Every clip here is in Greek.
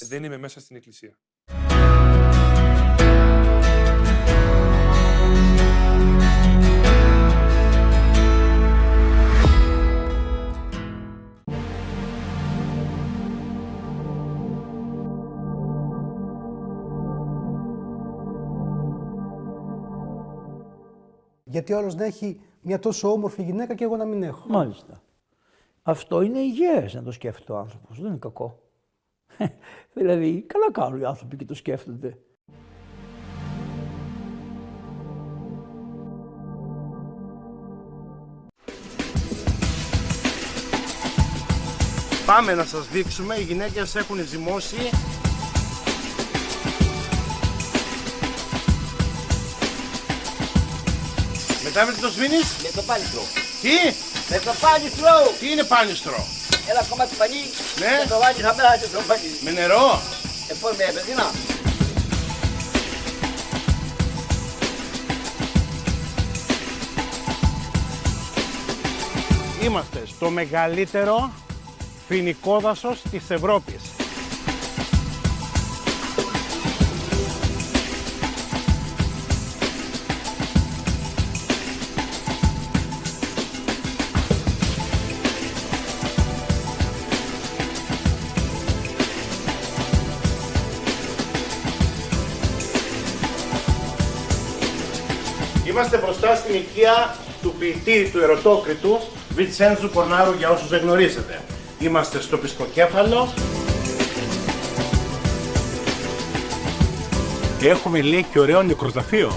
Δεν είμαι μέσα στην εκκλησία. Γιατί ο άλλος να έχει μια τόσο όμορφη γυναίκα και εγώ να μην έχω. Μάλιστα. Αυτό είναι υγιές να το σκέφτεται ο άνθρωπος. Δεν είναι κακό. Δηλαδή, καλά κάνουν οι άνθρωποι και το σκέφτονται. Πάμε να σας δείξουμε, οι γυναίκες έχουν ζυμώσει. Μετά με το σβήνεις. Με το πάνιστρο. Τι? Με το πάνιστρο. Τι είναι πάνιστρο? Ένα κομμάτι πανί. Ναι. Και το βάλεις χαμένα και το πανί. Με νερό. Πώς με μπενζίνα. Είμαστε στο μεγαλύτερο φοινικό δάσος της Ευρώπης. Είμαστε μπροστά στην οικία του ποιητή του Ερωτόκριτου, Βιτσέντζου Πορνάρου, για όσους δεν γνωρίζετε. Είμαστε στο Πισκοκέφαλο. Έχουμε, λέει, και ωραίο νεκροταφείο.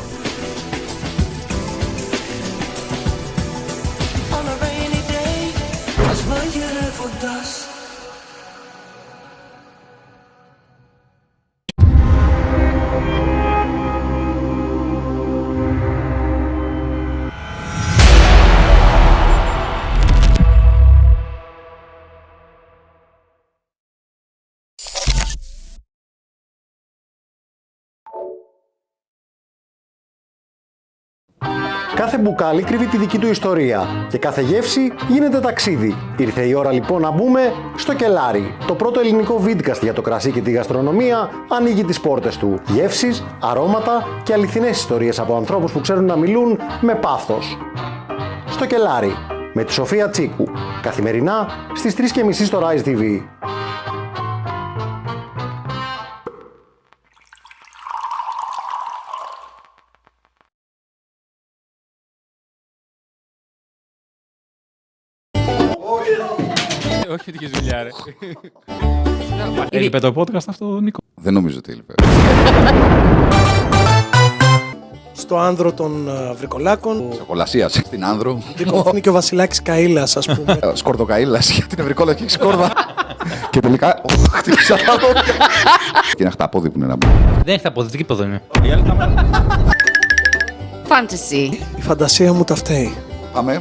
Κάθε μπουκάλι κρύβει τη δική του ιστορία και κάθε γεύση γίνεται ταξίδι. Ήρθε η ώρα λοιπόν να μπούμε στο Κελάρι. Το πρώτο ελληνικό vidcast για το κρασί και τη γαστρονομία ανοίγει τις πόρτες του. Γεύσεις, αρώματα και αληθινές ιστορίες από ανθρώπους που ξέρουν να μιλούν με πάθος. Στο Κελάρι με τη Σοφία Τσίκου. Καθημερινά στις 3:30 στο Rise TV. Όχι ότι έχεις δουλειά, ρε. Έλειπε το podcast αυτό, Νίκο? Δεν νομίζω ότι έλειπε. Στο άνδρο των βρικολάκων. Σε κολασίας στην Άνδρο. Είναι και ο Βασιλάκης Καΐλας, ας πούμε. Σκορδοκαΐλας, γιατί είναι βρικόλα και έχει σκόρδα. Και τελικά χτύπησα τα δόντια. Και είναι χταπόδι που είναι να μπει. Δεν έχει αποδεικτή κήπεδο είναι. Fantasy. Η φαντασία μου τα φταίει.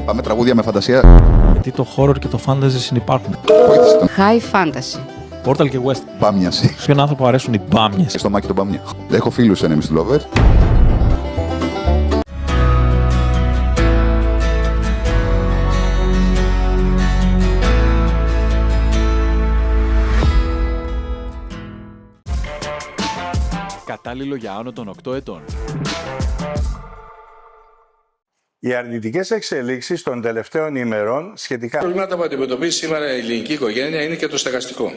Πάμε τραγούδια με φαντασία. Γιατί το horror και το fantasy συνυπάρχουν. High fantasy. Portal και West. Μπάμιαση. Σε έναν άνθρωπο αρέσουν οι μπάμιες. Και στο μάκι τον μπάμια. Έχω φίλους enemies to lover. Κατάλληλο για άνω των 8 ετών. Οι αρνητικές εξελίξεις των τελευταίων ημερών σχετικά... Τα προβλήματα που αντιμετωπίζει σήμερα η ελληνική οικογένεια είναι και το στεγαστικό.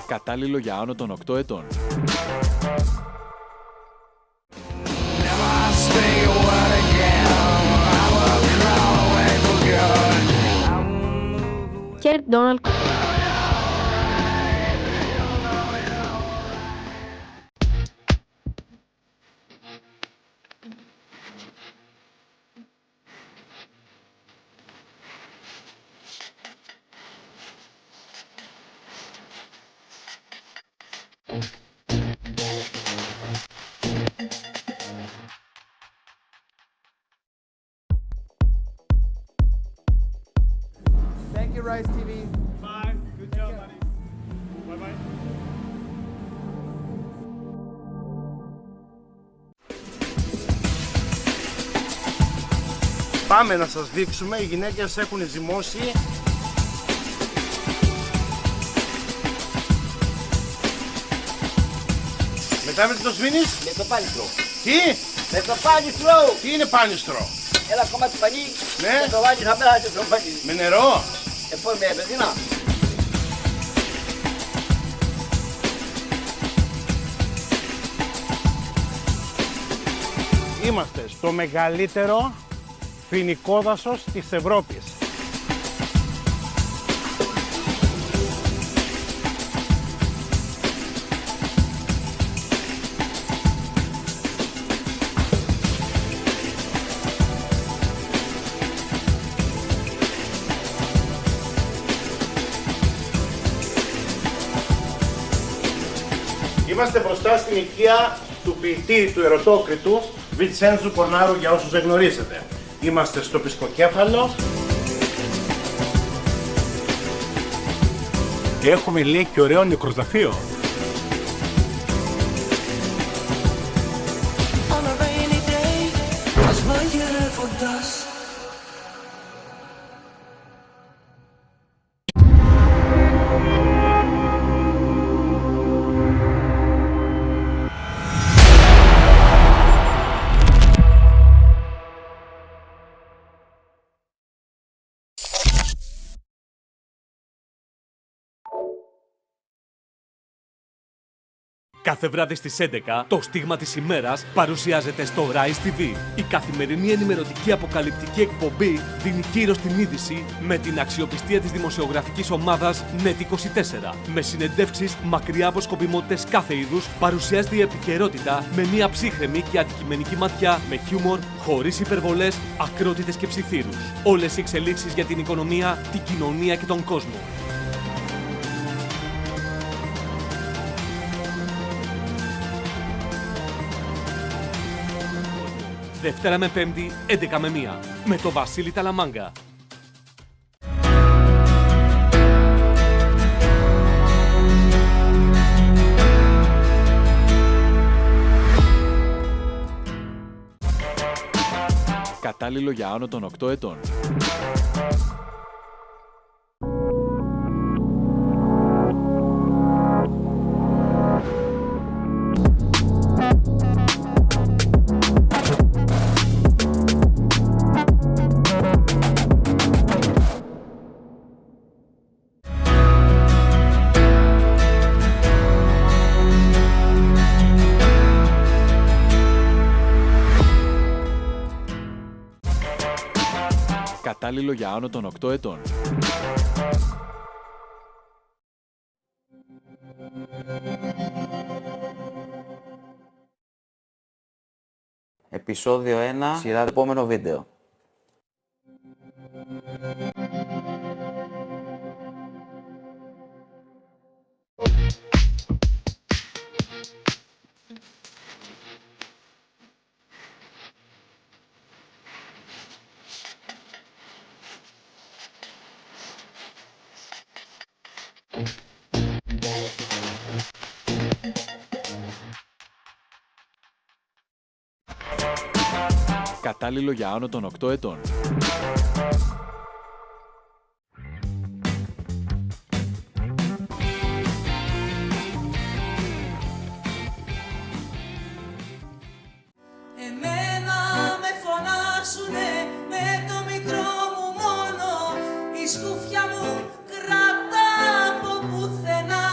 Κατάλληλο για άνω των 8 ετών. Kurt Donald. Thank you, Rise TV. Bye. Good job, buddy. Bye-bye. Πάμε να σας δείξουμε, οι γυναίκες έχουν ζυμώσει. Μετά με το σβήνεις. Με το πάνιστρο. Τι? Με το πάνιστρο. Τι είναι πάνιστρο? Ένα κομμάτι πανί. Ναι. Και το βάλεις απέναντι στο τρομπάκι. Με νερό. Με μπενζίνα. Είμαστε στο μεγαλύτερο φοινικό δάσος της Ευρώπης. Είμαστε μπροστά στην οικία του ποιητή του Ερωτόκριτου, Βιτσένζου Πορνάρου, για όσους δεν γνωρίζετε. Είμαστε στο Πισκοκέφαλο. Έχουμε, λέει, και ωραίο νεκροταφείο. Κάθε βράδυ στις 11, το στίγμα της ημέρας παρουσιάζεται στο Rise TV. Η καθημερινή ενημερωτική αποκαλυπτική εκπομπή δίνει κύρος στην είδηση με την αξιοπιστία της δημοσιογραφικής ομάδας NET24. Με συνεντεύξεις μακριά από σκοπιμότητες κάθε είδους, παρουσιάζεται η επικαιρότητα με μια ψύχρεμη και αντικειμενική ματιά, με χιούμορ, χωρίς υπερβολές, ακρότητες και ψιθύρους. Όλες οι εξελίξεις για την οικονομία, την κοινωνία και τον κόσμο. Δευτέρα με Πέμπτη, 11 με 1, με το Βασίλη Ταλαμάγκα. Κατάλληλο για άνω των 8 ετών. Κατάλληλο για άνω των 8 ετών. Επεισόδιο 1, σειρά επόμενο βίντεο. Κατάλληλο για άνω των 8 ετών. Εμένα με φωνάζουνε με το μικρό μου μόνο, η σκούφια μου κρατά από πουθενά.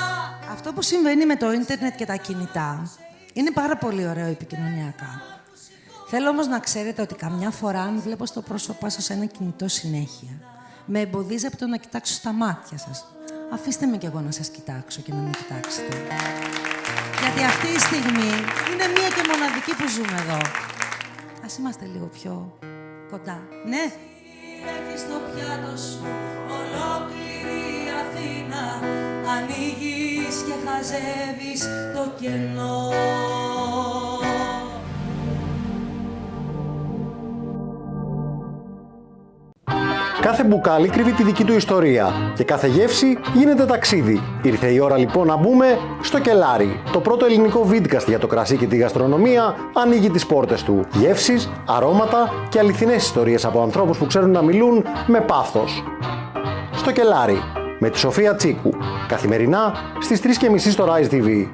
Αυτό που συμβαίνει με το ίντερνετ και τα κινητά είναι πάρα πολύ ωραίο επικοινωνιακά. Θέλω όμως να ξέρετε ότι καμιά φορά, αν βλέπω στο πρόσωπό σας ένα κινητό συνέχεια, με εμποδίζει από το να κοιτάξω στα μάτια σας. Αφήστε με κι εγώ να σας κοιτάξω και να με κοιτάξετε. Γιατί αυτή η στιγμή είναι μία και μοναδική που ζούμε εδώ. Ας είμαστε λίγο πιο κοντά. Ναι. Έχεις στο πιάτο σου ολόκληρη Αθήνα, ανοίγεις και χαζεύεις το κενό. Κάθε μπουκάλι κρύβει τη δική του ιστορία και κάθε γεύση γίνεται ταξίδι. Ήρθε η ώρα λοιπόν να μπούμε στο Κελάρι. Το πρώτο ελληνικό βίντκαστ για το κρασί και τη γαστρονομία ανοίγει τις πόρτες του. Γεύσεις, αρώματα και αληθινές ιστορίες από ανθρώπους που ξέρουν να μιλούν με πάθος. Στο Κελάρι με τη Σοφία Τσίκου. Καθημερινά στις 3:30 στο Rise TV.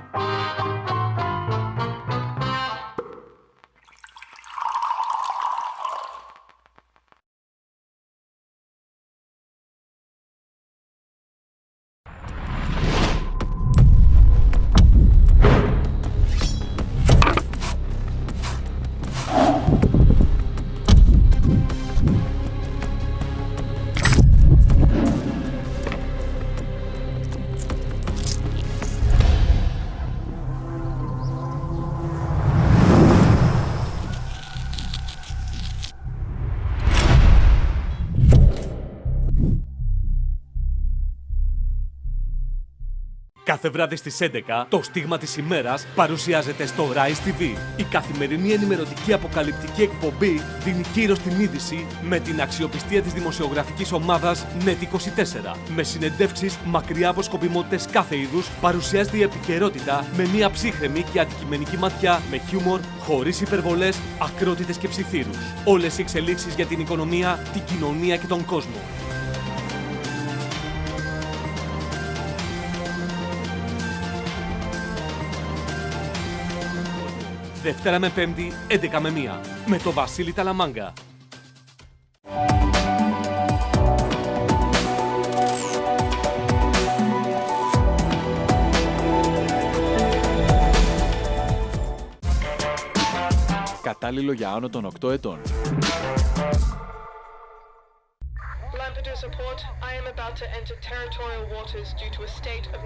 Κάθε βράδυ στις 11, το στίγμα της ημέρας παρουσιάζεται στο Rise TV. Η καθημερινή ενημερωτική αποκαλυπτική εκπομπή δίνει κύρος στην είδηση με την αξιοπιστία της δημοσιογραφικής ομάδας NET24. Με συνεντεύξεις μακριά από σκοπιμότητες κάθε είδους, παρουσιάζεται η επικαιρότητα με μια ψύχρεμη και αντικειμενική ματιά, με χιούμορ, χωρίς υπερβολές, ακρότητες και ψιθύρους. Όλες οι εξελίξεις για την οικονομία, την κοινωνία και τον κόσμο. Δευτέρα με Πέμπτη, 11 με 1, με το Βασίλη Ταλαμάγκα. Κατάλληλο για άνω των 8 ετών. Lampedusa port, I am about to enter territorial waters due to a state of